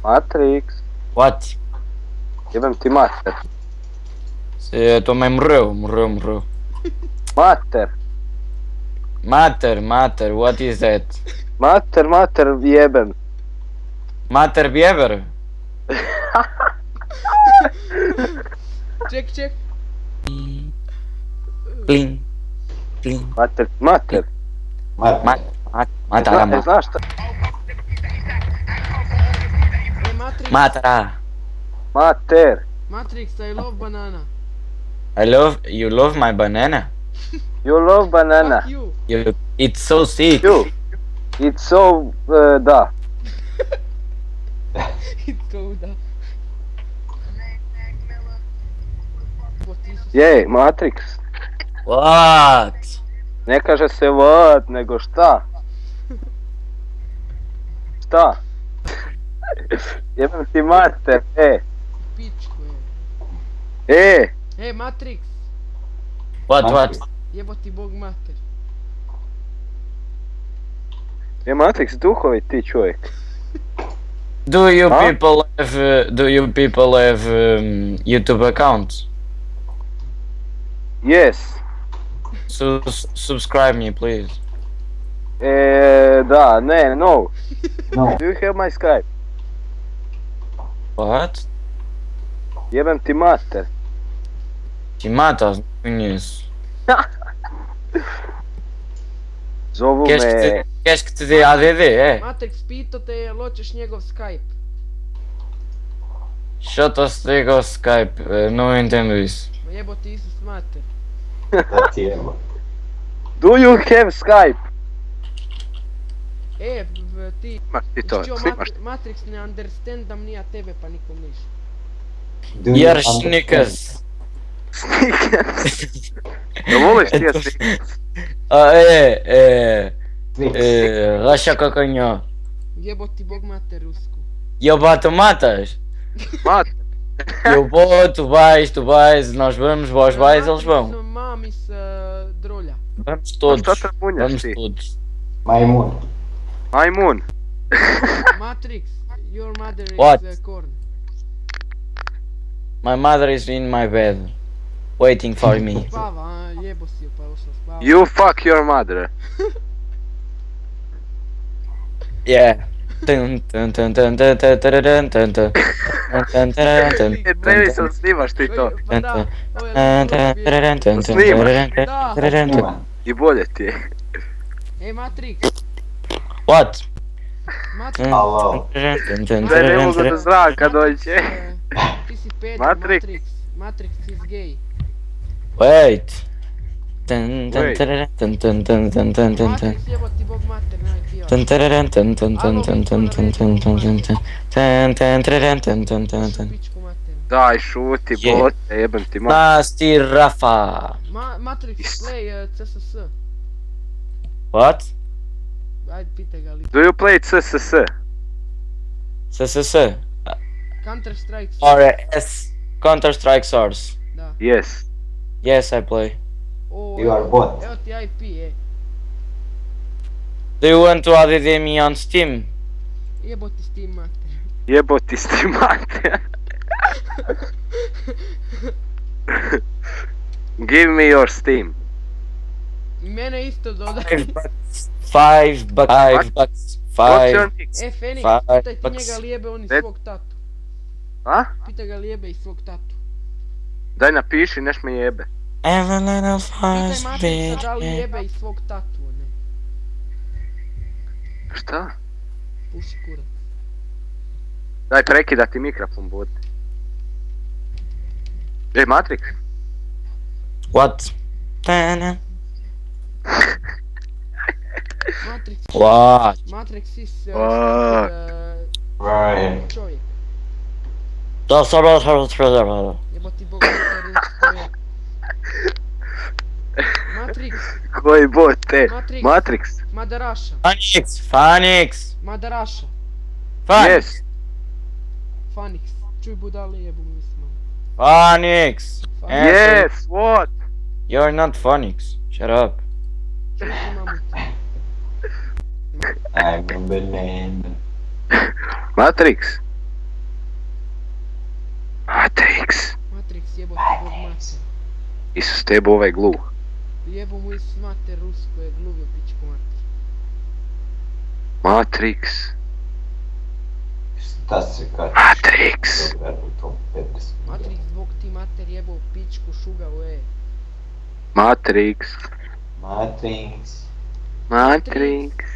Matrix. What? Jebem ti mater. Tua mãe morreu. Mater. Mater, what is that? Mater, jebem. Mater Bieber? Check. Plim. Mater. Matara. Znaš šta? Matara. Mater. Matrix, I love banana. You love my banana? You love banana. Fuck you. It's so sick. You. It's so... da. It's so da. Jej, Matrix. What? Ne kaže se what, nego šta? Šta? Jebem ti mater, Pičku je. Matrix. What? Jebo ti bog mater. Matrix, duhovi ti čovjek. Do you Huh? people have YouTube accounts? Yes. So subscribe me, please. Da, ne, no. Do you have my Skype? What? Jebem ti mater. Ti matas, não conheço. Zovu Queres que te dê ADD, é? Matrix, pito te jel hoćeš njegov Skype. Što se digao Skype? Não entendo isso. Ma jebo ti Isus mater. Do you have Skype? Ti. Snimaš ti to, Čio, snimaš. Matrix ne understandam ni ja tebe pa nikom niš. Jer snikas. Da voliš ti ja Snickers? Raša kakanjo. Jebo ti bog mater rusku. Jobato matas? Mater. Tu vais, nós vamos, vós vais, eles vão. Mami s drolja. Vamos todos. Šta te munjaš Vamos ti? todos. Majmun. Matrix, your mother is What? corn. My mother is in my bed, waiting for me. Spava, a jebo si je pa ušla spava. You fuck your mother. Yeah. Dun, dun, dun, dun, dun, dun, dun, dun, dun, dun. Dun, dun, dun, dun, E, trebi sam snimaš ti to. Pa da, ovo je dun. I bolje ti je. Ej Matrix, What? Matrix, Daj, ne mogu do zraka doći. ti si peder, Matrix. Matrix is gay. Wait. Dun, dun, dun, dun, dun, dun, dun, dun, dun. Matrix, jebo ti bog mater, naj piva. Dun, dun, dun, dun, dun, dun, dun, dun, dun, dun, dun, dun. Dun, dun, dun, dun, dun, dun. Pičku mater. Daj, šuti, Je. bote, jebem ti mater. Nasty Rafa. Matrix, play CSS. What? Ajde, pitaj ga li. Do you play CSS? SSS. Counter Strike. Or Counter Strike Source. Da. Yes. Yes, I play. O, You are bot. Evo ti IP, Do you want to add me on Steam? Jebo ti Steam mater. Jeboti s ti mater. Give me your Steam. Mene isto dodaj. $5 bucks. What's your nick? Fenix, Five pitaj ti bucks. njega lijebe on iz That- svog tatu. A? Pitaj ga lijebe iz svog tatu. Daj napiši, neš me jebe. Every little Pitaj fast Matrixa da li bitch. jebe iz svog tatu, ne. Šta? Puši kurac. Daj prekidati mikrofon, bote. Matrix. What? Tana. Matrix. What? Matrix is Fuck. Right. čovjek. Jebo ti bog mater čovjek. Matrix, Koji bote? Matrix. Matrix. Madaraša. Phoenix. Madaraša. Yes. Phoenix. Čuj budale jebu mi smo. Phoenix. Yes. What? You're not Phoenix. Shut up. Čuj ti mamu. I'm a banana. Matrix. Isus tebe ovaj glup. Jebo mu Isus mater rusko je gluvio pičku mater. Matrix. Šta se kačiš? Matrix. Dobar u tom 50. Matrix zbog ti mater jebo pičku šugao Matrix. Matrix. Matrix.